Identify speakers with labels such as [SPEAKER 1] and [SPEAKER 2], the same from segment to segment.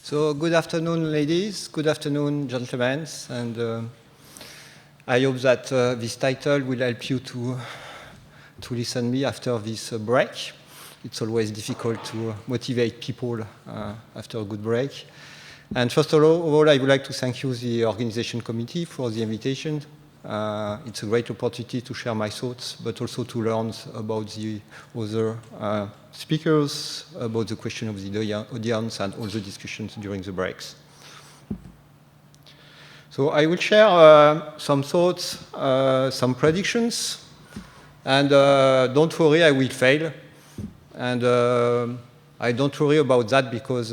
[SPEAKER 1] So good afternoon, ladies. Good afternoon, gentlemen. And I hope that this title will help you to listen me after this break. It's always difficult to motivate people after a good break. And first of all, I would like to thank you, the organization committee, for the invitation. It's a great opportunity to share my thoughts, but also to learn about the other speakers, about the question of the audience, and all the discussions during the breaks. So I will share some thoughts, some predictions, and don't worry, I will fail. And I don't worry about that because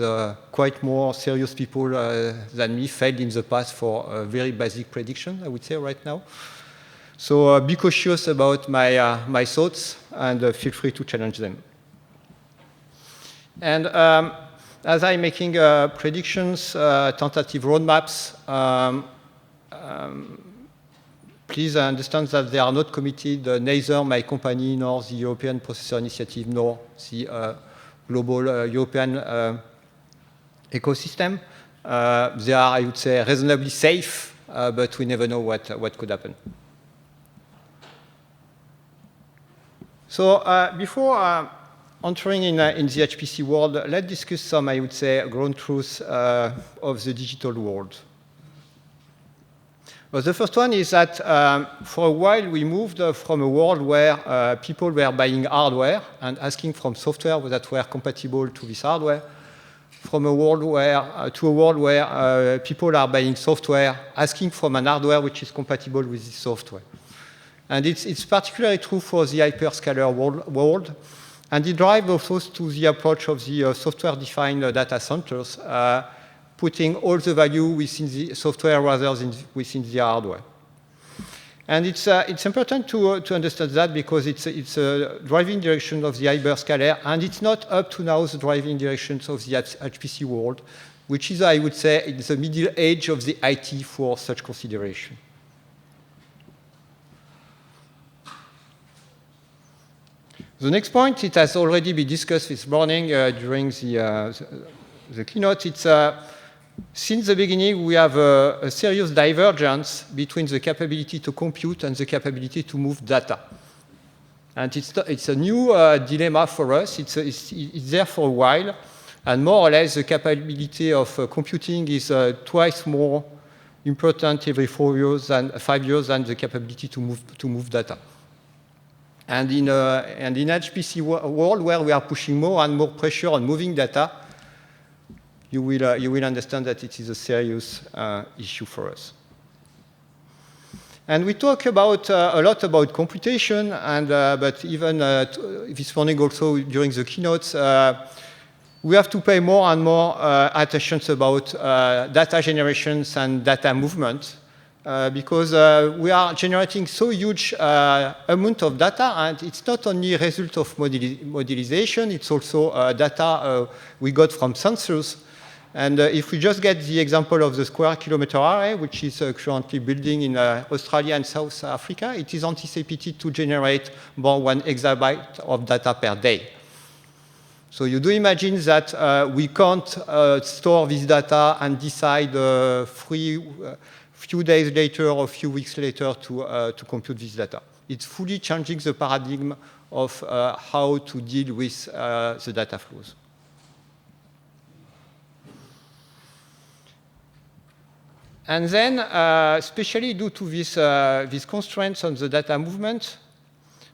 [SPEAKER 1] quite more serious people than me failed in the past for a very basic prediction, I would say, right now. So be cautious about my thoughts and feel free to challenge them. And as I'm making predictions, tentative roadmaps, please understand that they are not committed, neither my company nor the European Processor Initiative nor the global European ecosystem. They are, I would say, reasonably safe, but we never know what could happen. So before entering in the HPC world, let's discuss some, I would say, ground truths of the digital world. Well, the first one is that for a while we moved from a world where people were buying hardware and asking for software that were compatible to this hardware, from a world where to a world where people are buying software asking for an hardware which is compatible with this software. And it's particularly true for the hyperscaler world. And it drives also to the approach of the software-defined data centers, putting all the value within the software rather than within the hardware. And it's important to understand that because it's a driving direction of the hyperscaler, and it's not up to now the driving directions of the HPC world, which is, I would say, in the middle age of the IT for such consideration. The next point, it has already been discussed this morning during the keynote. It's since the beginning, we have a serious divergence between the capability to compute and the capability to move data. And it's a new dilemma for us. It's there for a while. And more or less, the capability of computing is twice more important every 5 years than the capability to move data. And in HPC world, where we are pushing more and more pressure on moving data, you will understand that it is a serious issue for us. And we talk about a lot about computation, and but even this morning also during the keynotes, we have to pay more and more attention about data generations and data movement. Because we are generating so huge amount of data, and it's not only a result of modelization, it's also data we got from sensors. And if we just get the example of the square kilometer array, which is currently building in Australia and South Africa, it is anticipated to generate more 1 exabyte of data per day. So you do imagine that we can't store this data and decide few days later or a few weeks later to compute this data. It's fully changing the paradigm of how to deal with the data flows. And then, especially due to these constraints on the data movement,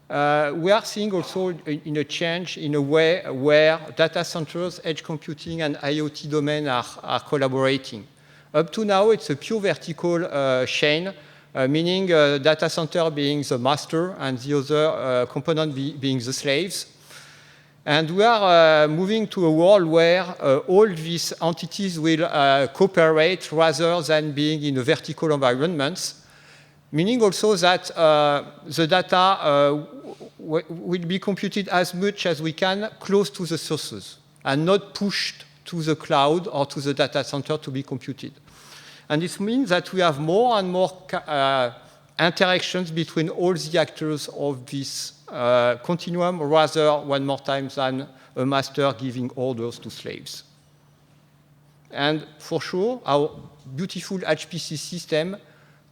[SPEAKER 1] we are seeing also in a change in a way where data centers, edge computing, and IoT domain are collaborating. Up to now, it's a pure vertical chain, meaning data center being the master and the other component being the slaves. And we are moving to a world where all these entities will cooperate rather than being in a vertical environment, meaning also that the data will be computed as much as we can close to the sources and not pushed to the cloud or to the data center to be computed. And this means that we have more and more interactions between all the actors of this continuum, rather, one more time, than a master giving orders to slaves. And for sure, our beautiful HPC system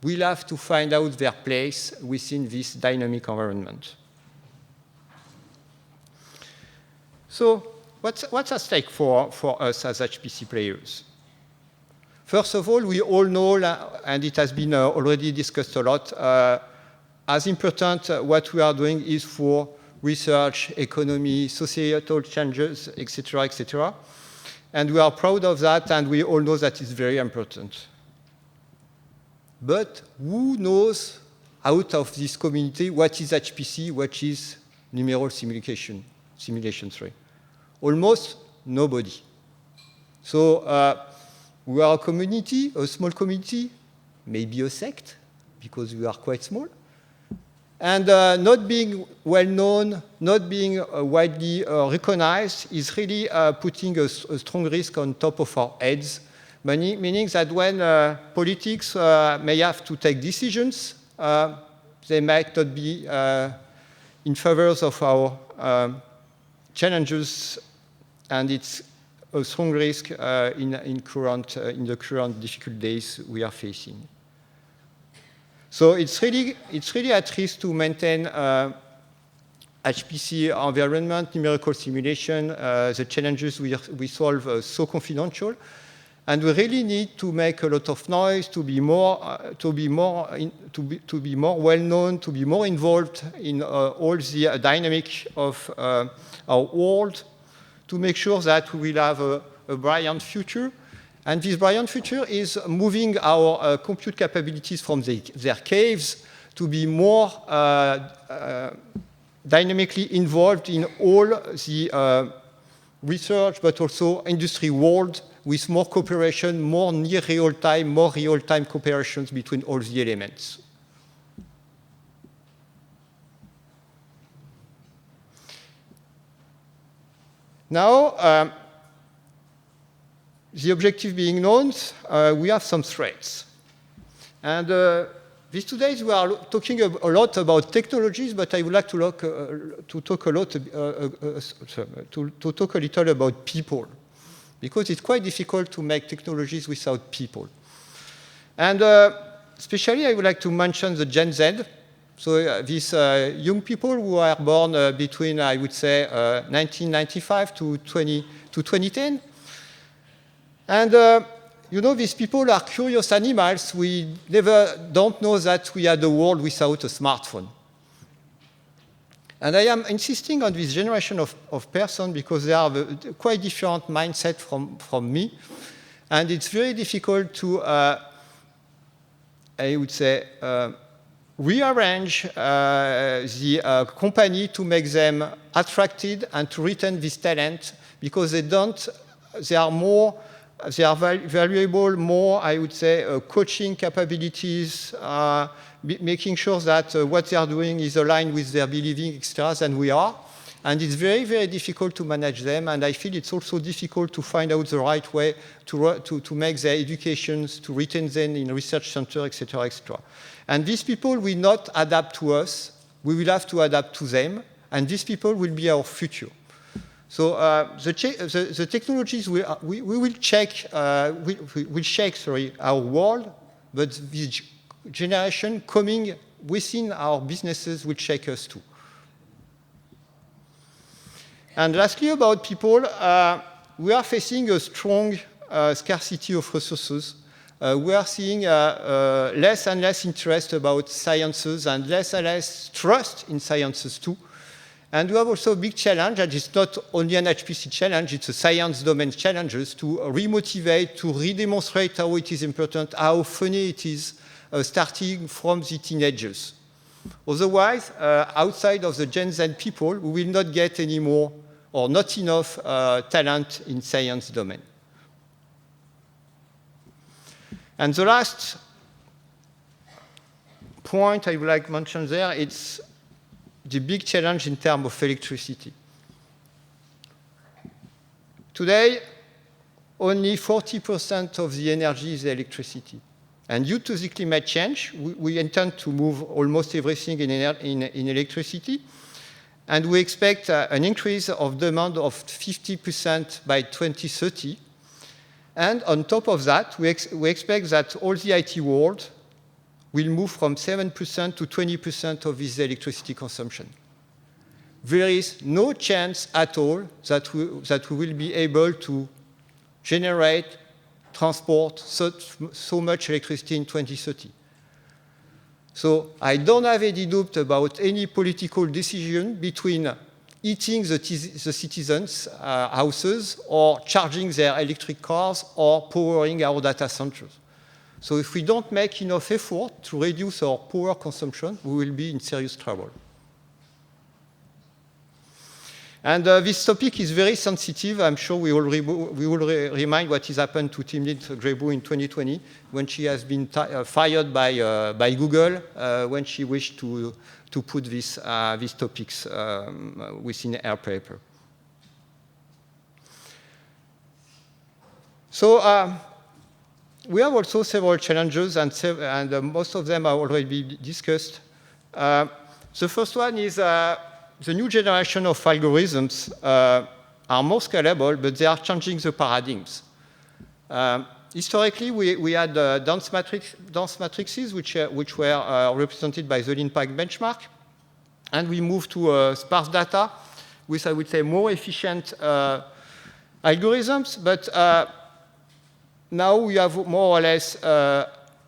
[SPEAKER 1] will have to find out their place within this dynamic environment. So what's at stake for us as HPC players? First of all, we all know, and it has been already discussed a lot, as important what we are doing is for research, economy, societal changes, etc., etc. And we are proud of that, and we all know that it's very important. But who knows out of this community what is HPC, what is numeral simulation? Almost nobody. So we are a community, a small community, maybe a sect, because we are quite small. And not being well known, not being widely recognized is really putting a strong risk on top of our heads, meaning that when politics may have to take decisions, they might not be in favor of our challenges, and it's a strong risk in the current difficult days we are facing. So it's really at risk to maintain HPC environment, numerical simulation, the challenges we solve so confidential, and we really need to make a lot of noise to be more well known, to be more involved in all the dynamic of our world, to make sure that we will have a brilliant future. And this brilliant future is moving our compute capabilities from their caves to be more dynamically involved in all the research, but also industry world, with more cooperation, more near real-time, more real-time cooperations between all the elements. Now, the objective being known, we have some threats. And these 2 days we are talking a lot about technologies, but I would like to talk a little about people, because it's quite difficult to make technologies without people. And especially I would like to mention the Gen Z. So these young people who are born between, I would say, 1995 to 2010. And you know, these people are curious animals. We don't know that we had a world without a smartphone. And I am insisting on this generation of person because they have a quite different mindset from me. And it's very difficult to, I would say, rearrange the company to make them attracted and to retain this talent, because they are valuable more, I would say, coaching capabilities, making sure that what they are doing is aligned with their believing, etc., than we are. And it's very, very difficult to manage them. And I feel it's also difficult to find out the right way to make their educations, to retain them in research center, etc., etc. And these people will not adapt to us. We will have to adapt to them. And these people will be our future. So the technologies we will shake our world, but this generation coming within our businesses will shake us too. And lastly, about people, we are facing a strong scarcity of resources. We are seeing less and less interest about sciences and less trust in sciences too. And we have also a big challenge, and it's not only an HPC challenge, it's a science domain challenge, to remotivate, to redemonstrate how it is important, how funny it is, starting from the teenagers. Otherwise, outside of the Gen Z people, we will not get any more or not enough talent in science domain. And the last point I would like to mention there, it's the big challenge in terms of electricity. Today, only 40% of the energy is electricity. And due to the climate change, we intend to move almost everything in electricity. And we expect an increase of demand of 50% by 2030. And on top of that, we expect that all the IT world will move from 7% to 20% of this electricity consumption. There is no chance at all that we will be able to generate, transport so much electricity in 2030. So I don't have any doubt about any political decision between heating the citizens' houses or charging their electric cars or powering our data centers. So if we don't make enough effort to reduce our power consumption, we will be in serious trouble. And this topic is very sensitive. I'm sure we will remind what has happened to Timnit Gebru in 2020 when she has been fired by Google when she wished to put these topics within her paper. So we have also several challenges, and most of them are already discussed. The first one is the new generation of algorithms are more scalable, but they are changing the paradigms. Historically, we had dense matrices, which were represented by the Linpack benchmark, and we moved to sparse data with, I would say, more efficient algorithms, but now we have more or less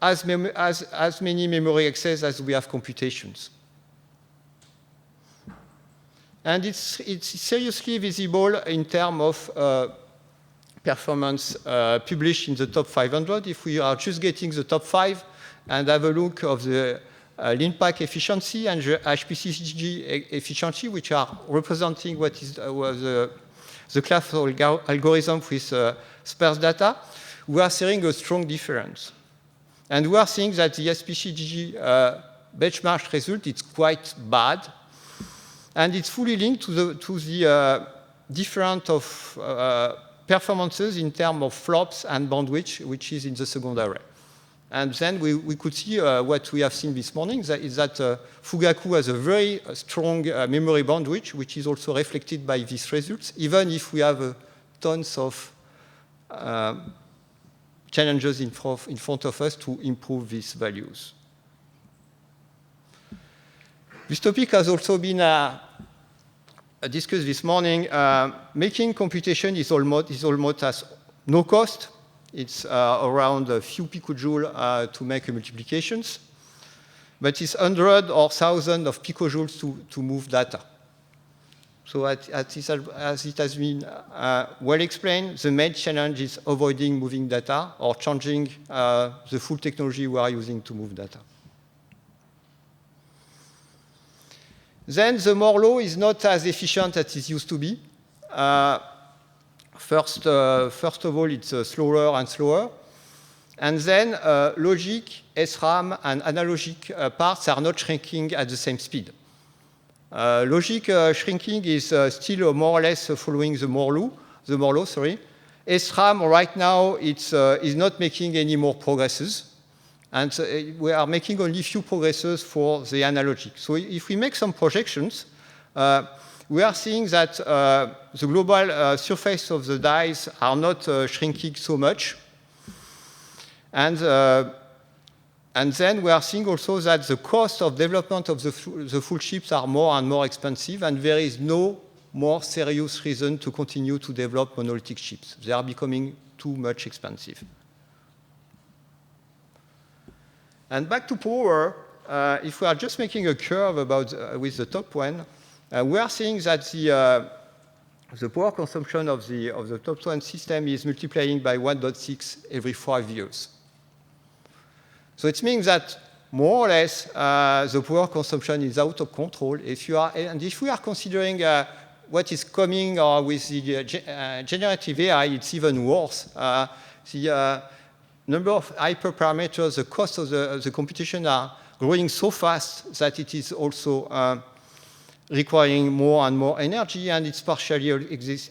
[SPEAKER 1] as many memory access as we have computations. And it's seriously visible in terms of performance published in the top 500. If we are just getting the top 5 and have a look of the Linpack efficiency and the HPC efficiency, which are representing what was the classical algorithm with sparse data, we are seeing a strong difference. And we are seeing that the HPC benchmark result is quite bad. And it's fully linked to the different of performances in terms of flops and bandwidth, which is in the second array. And then we could see what we have seen this morning, is that Fugaku has a very strong memory bandwidth, which is also reflected by these results, even if we have tons of challenges in front of us to improve these values. This topic has also been discussed this morning. Making computation is almost as no cost. It's around a few picojoules to make multiplications, but it's 100 or 1,000 of picojoules to move data. So as it has been well explained, the main challenge is avoiding moving data or changing the full technology we are using to move data. Then the Moore law is not as efficient as it used to be. First of all, it's slower and slower. And then logic, SRAM, and analogic parts are not shrinking at the same speed. Logic shrinking is still more or less following the Moore law. SRAM right now is not making any more progresses. And we are making only few progresses for the analogic. So if we make some projections, we are seeing that the global surface of the dies are not shrinking so much. And then we are seeing also that the cost of development of the full chips are more and more expensive, and there is no more serious reason to continue to develop monolithic chips. They are becoming too much expensive. And back to power, if we are just making a curve with the top one, we are seeing that the power consumption of the top one system is multiplying by 1.6 every 5 years. So it means that more or less the power consumption is out of control. If we are considering what is coming with the generative AI, it's even worse. The number of hyperparameters, the cost of the computation are growing so fast that it is also requiring more and more energy, and it's partially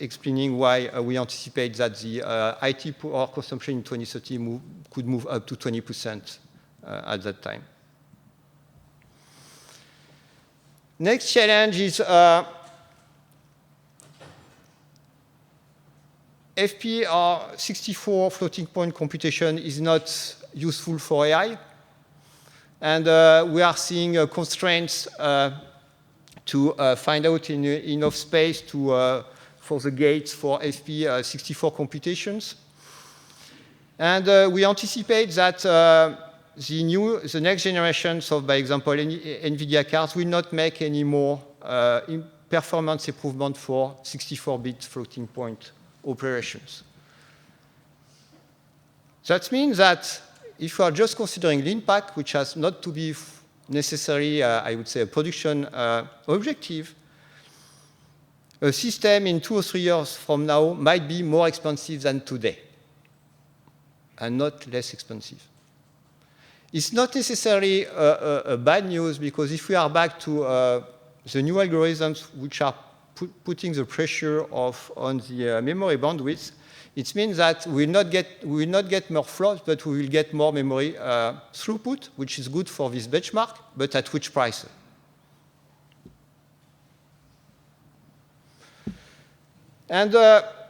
[SPEAKER 1] explaining why we anticipate that the IT power consumption in 2030 could move up to 20% at that time. Next challenge is FP or 64 floating point computation is not useful for AI. And we are seeing constraints to find out enough space for the gates for FP 64 computations. And we anticipate that the next generations of, by example, NVIDIA cards will not make any more performance improvement for 64-bit floating point operations. That means that if you are just considering lean pack, which has not to be necessarily, I would say, a production objective, a system in 2 or 3 years from now might be more expensive than today, and not less expensive. It's not necessarily a bad news, because if we are back to the new algorithms which are putting the pressure on the memory bandwidth, it means that we will not get more flops, but we will get more memory throughput, which is good for this benchmark, but at which price? And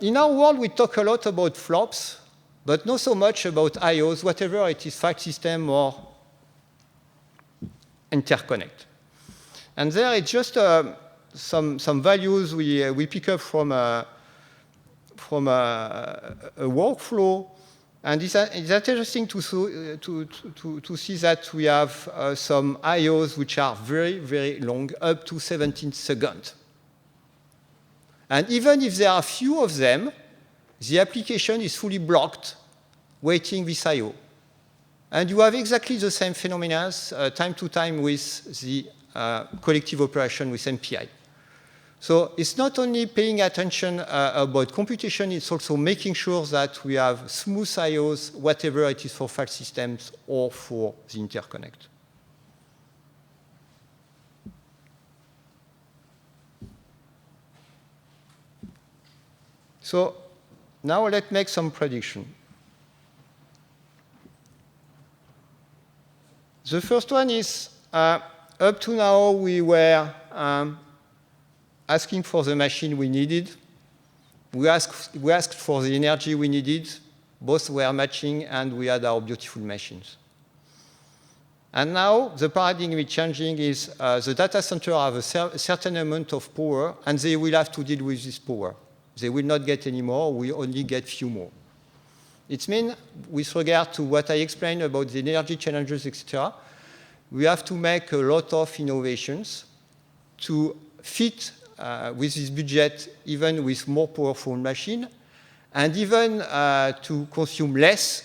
[SPEAKER 1] in our world, we talk a lot about flops, but not so much about IOs, whatever it is, file system or interconnect. And there it's just some values we pick up from a workflow. And it's interesting to see that we have some IOs which are very, very long, up to 17 seconds. And even if there are few of them, the application is fully blocked, waiting this IO. And you have exactly the same phenomena time to time with the collective operation with MPI. So it's not only paying attention about computation, it's also making sure that we have smooth IOs, whatever it is for file systems or for the interconnect. So now let's make some prediction. The first one is, up to now, we were asking for the machine we needed. We asked for the energy we needed. Both were matching, and we had our beautiful machines. And now the paradigm is changing is the data center have a certain amount of power, and they will have to deal with this power. They will not get any more. We only get few more. It means, with regard to what I explained about the energy challenges, etc., we have to make a lot of innovations to fit with this budget, even with more powerful machine, and even to consume less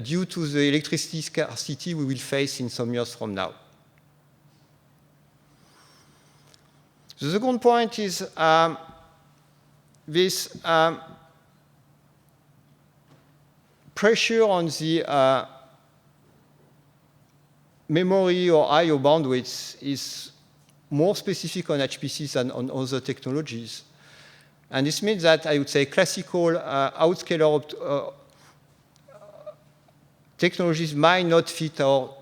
[SPEAKER 1] due to the electricity scarcity we will face in some years from now. The second point is this pressure on the memory or I/O bandwidth is more specific on HPC than on other technologies. And this means that I would say classical outscaler technologies might not fit our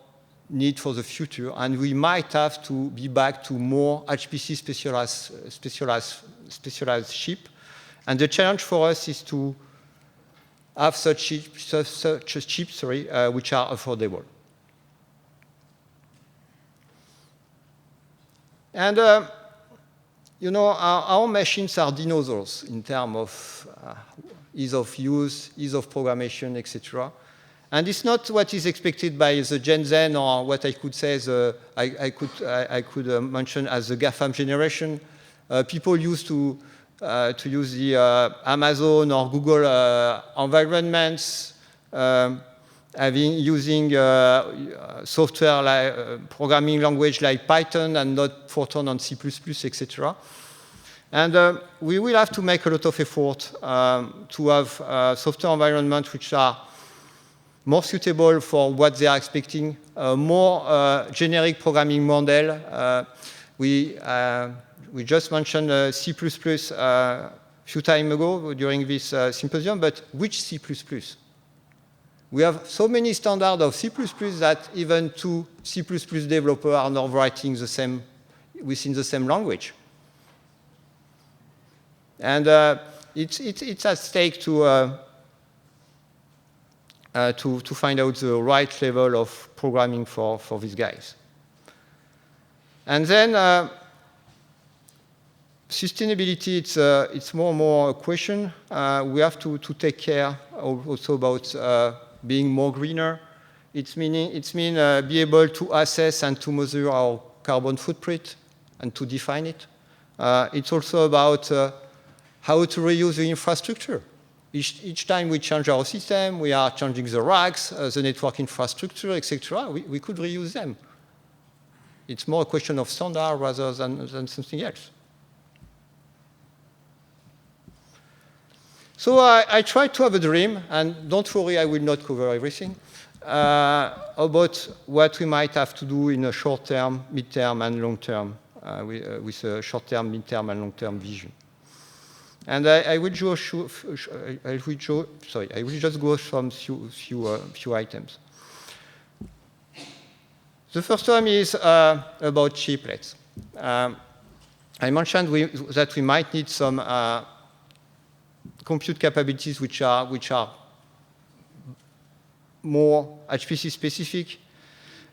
[SPEAKER 1] need for the future, and we might have to be back to more HPC specialized chip. And the challenge for us is to have such chips, which are affordable. And you know, our machines are dinosaurs in terms of ease of use, ease of programmation, etc. And it's not what is expected by the Gen Z, or what I could say I could mention as the GAFAM generation. People used to use the Amazon or Google environments, using software like programming language like Python and not Fortran on C++, etc. And we will have to make a lot of effort to have software environments which are more suitable for what they are expecting, more generic programming model. We just mentioned C++ a few times ago during this symposium, but which C++? We have so many standards of C++ that even two C++ developers are not writing the same within the same language. And it's at stake to find out the right level of programming for these guys. And then sustainability, it's more and more a question. We have to take care also about being more greener. It's mean be able to assess and to measure our carbon footprint and to define it. It's also about how to reuse the infrastructure. Each time we change our system, we are changing the racks, the network infrastructure, etc. We could reuse them. It's more a question of standard rather than something else. So I tried to have a dream, and don't worry, I will not cover everything, about what we might have to do in a short term, mid-term, and long term, with a short term, mid-term, and long term vision. And I will just go from few items. The first one is about chiplets. I mentioned that we might need some compute capabilities which are more HPC specific,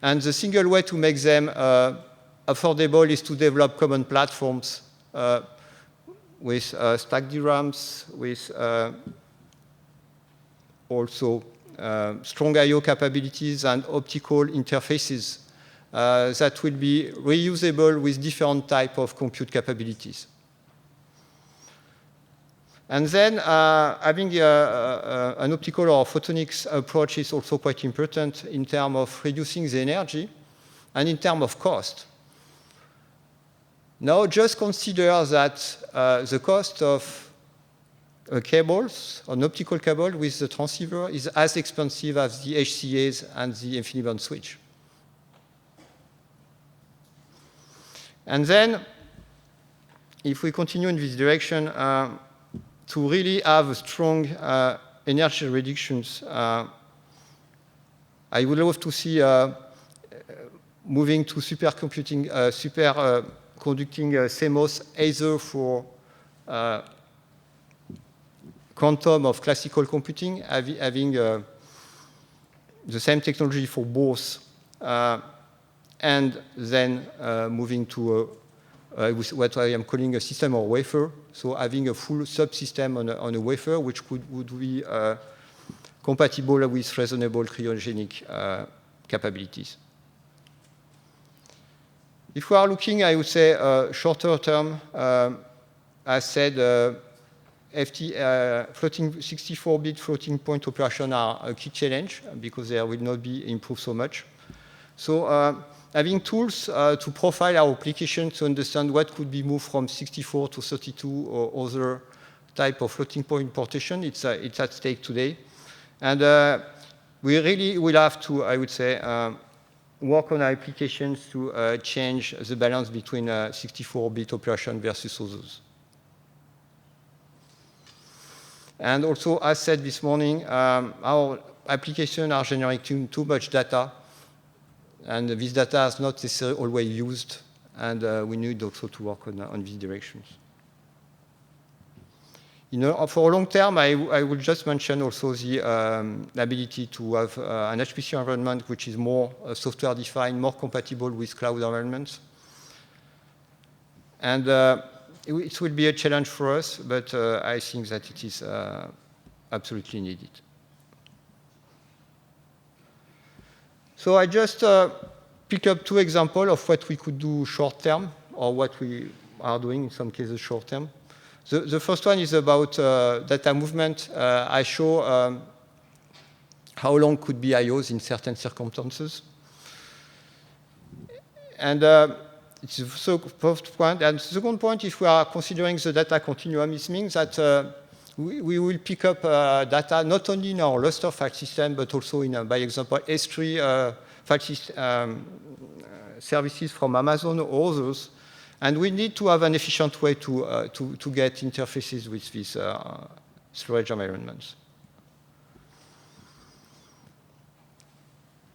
[SPEAKER 1] and the single way to make them affordable is to develop common platforms with stacked DRAMs, with also strong I/O capabilities and optical interfaces that will be reusable with different type of compute capabilities. And then having an optical or photonics approach is also quite important in terms of reducing the energy and in terms of cost. Now just consider that the cost of cables, an optical cable with the transceiver, is as expensive as the HCAs and the InfiniBand switch. And then, if we continue in this direction, to really have strong energy reductions, I would love to see moving to superconducting CMOS either for quantum of classical computing, having the same technology for both, and then moving to what I am calling a system or wafer, so having a full subsystem on a wafer, which would be compatible with reasonable cryogenic capabilities. If we are looking, I would say, shorter term, as said, floating 64-bit floating point operation are a key challenge because they will not be improved so much. So having tools to profile our application to understand what could be moved from 64 to 32 or other type of floating point partition, it's at stake today. And we really will have to, I would say, work on our applications to change the balance between 64-bit operation versus others. And also, as said this morning, our applications are generating too much data, and this data is not necessarily always used, and we need also to work on these directions. For a long term, I will just mention also the ability to have an HPC environment which is more software-defined, more compatible with cloud environments. And it will be a challenge for us, but I think that it is absolutely needed. So I just pick up two examples of what we could do short term, or what we are doing in some cases short term. The first one is about data movement. I show how long could be I/Os in certain circumstances. And it's the first point. And the second point, if we are considering the data continuum, it means that we will pick up data not only in our Lustre file system, but also in, by example, S3 file services from Amazon or others. And we need to have an efficient way to get interfaces with these storage environments.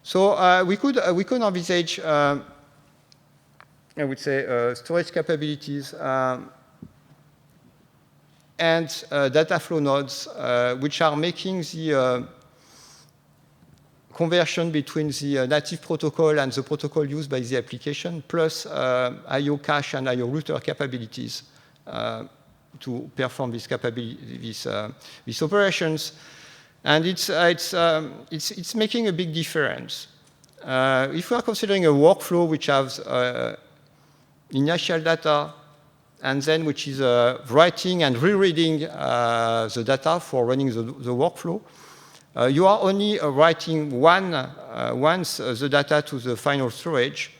[SPEAKER 1] So we could envisage, I would say, storage capabilities and data flow nodes, which are making the conversion between the native protocol and the protocol used by the application, plus I/O cache and I/O router capabilities to perform these operations. And it's making a big difference. If we are considering a workflow which has initial data, and then which is writing and rereading the data for running the workflow, you are only writing once the data to the final storage,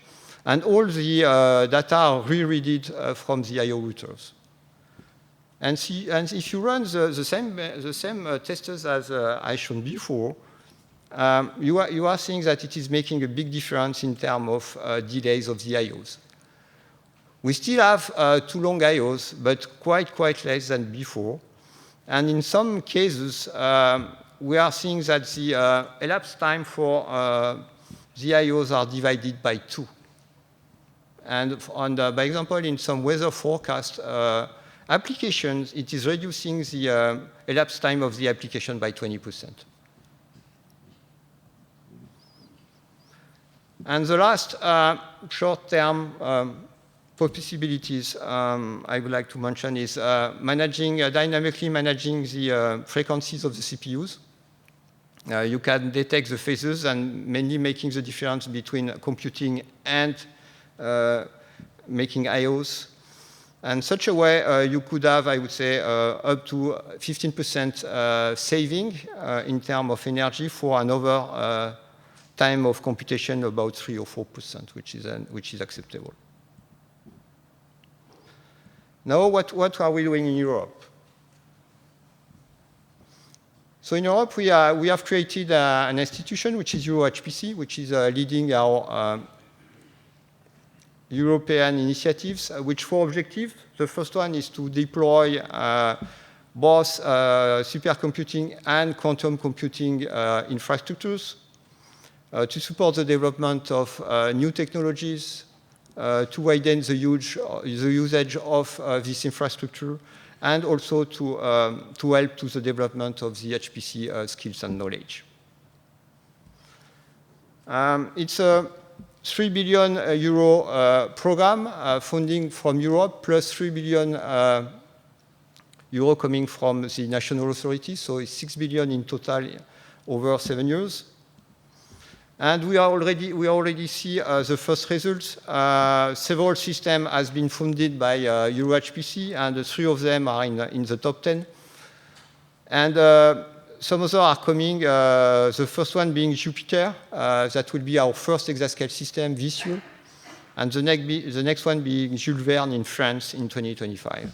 [SPEAKER 1] and all the data are rereaded from the I/O routers. And if you run the same testers as I shown before, you are seeing that it is making a big difference in terms of delays of the I/Os. We still have too long I/Os, but quite less than before. And in some cases, we are seeing that the elapsed time for the I/Os are divided by 2. And by example, in some weather forecast applications, it is reducing the elapsed time of the application by 20%. And the last short-term possibilities I would like to mention is dynamically managing the frequencies of the CPUs. You can detect the phases and mainly making the difference between computing and making I/Os. And such a way, you could have, I would say, up to 15% saving in terms of energy for another time of computation about 3 or 4%, which is acceptable. Now, what are we doing in Europe? So in Europe, we have created an institution, which is EuroHPC, which is leading our European initiatives, which 4 objectives. The first one is to deploy both supercomputing and quantum computing infrastructures to support the development of new technologies, to widen the usage of this infrastructure, and also to help to the development of the HPC skills and knowledge. It's a 3 billion euro program funding from Europe, plus 3 billion euro coming from the national authorities, so it's 6 billion in total over 7 years. And we already see the first results. Several systems have been funded by EuroHPC, and 3 of them are in the top 10. And some others are coming, the first one being Jupiter. That will be our first exascale system this year. And the next one being Jules Verne in France in 2025.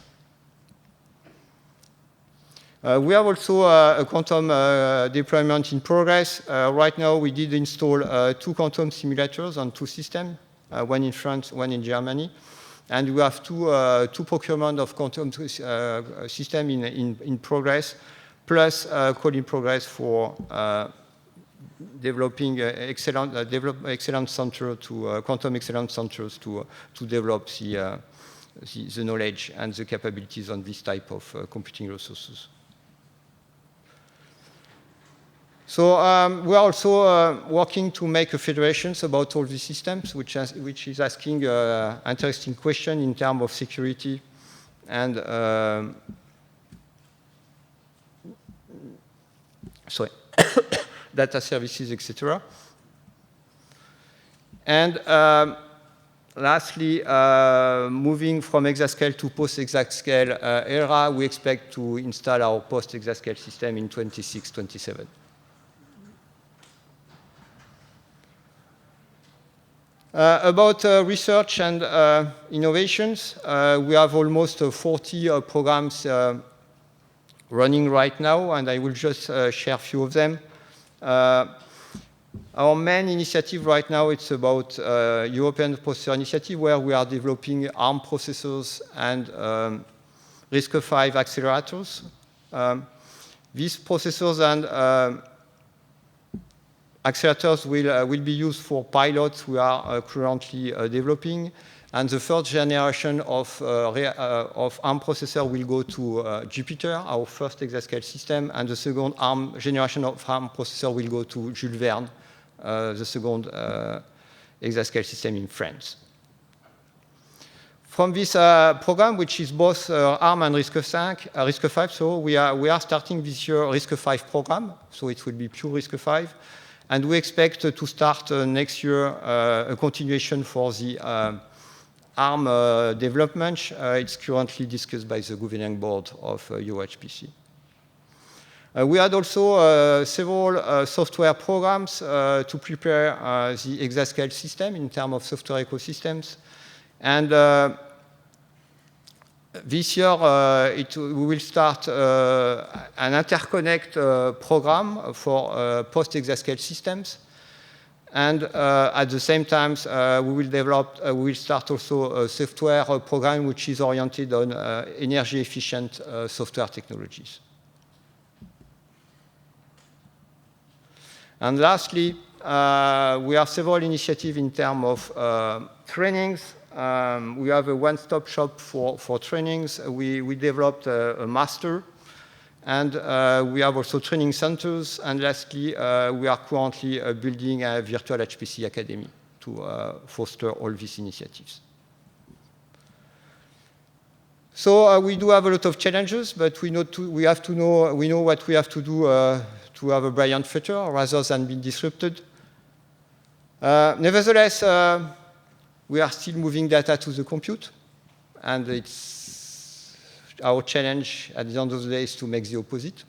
[SPEAKER 1] We have also a quantum deployment in progress. Right now, we did install 2 quantum simulators on 2 systems, one in France, one in Germany. And we have two procurement of quantum system in progress, plus code in progress for developing excellent center to quantum excellence centers to develop the knowledge and the capabilities on this type of computing resources. So we are also working to make a federation about all these systems, which is asking an interesting question in terms of security and data services, etc. And lastly, moving from exascale to post-exascale era, we expect to install our post-exascale system in 26-27. About research and innovations, we have almost 40 programs running right now, and I will just share a few of them. Our main initiative right now, it's about European Processor Initiative, where we are developing ARM processors and RISC-V accelerators. These processors and accelerators will be used for pilots we are currently developing, And the third generation of ARM processor will go to Jupiter, our first exascale system, and the second generation of ARM processor will go to Jules Verne, the second exascale system in France. From this program, which is both ARM and RISC-V, so we are starting this year RISC-V program, so it will be pure RISC-V. And we expect to start next year a continuation for the ARM development. It's currently discussed by the governing board of HPC. We had also several software programs to prepare the exascale system in terms of software ecosystems. And this year, we will start an interconnect program for post-exascale systems. And at the same time, we will start also a software program which is oriented on energy-efficient software technologies. And lastly, we have several initiatives in terms of trainings. We have a one-stop shop for trainings. We developed a master, and we have also training centers. And lastly, we are currently building a virtual HPC academy to foster all these initiatives. So we do have a lot of challenges, but we know what we have to do to have a brilliant future rather than being disrupted. Nevertheless, we are still moving data to the compute, and it's our challenge at the end of the day is to make the opposite.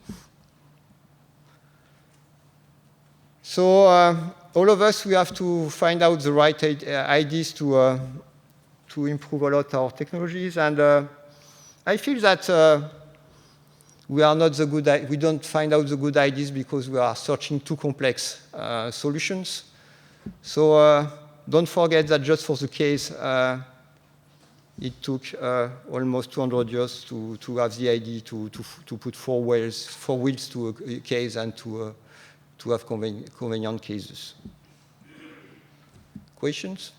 [SPEAKER 1] So all of us, we have to find out the right ideas to improve a lot our technologies, and I feel that we don't find out the good ideas because we are searching too complex solutions. So don't forget that just for the case, it took almost 200 years to have the idea to put four wheels to a case and to have convenient cases. Questions?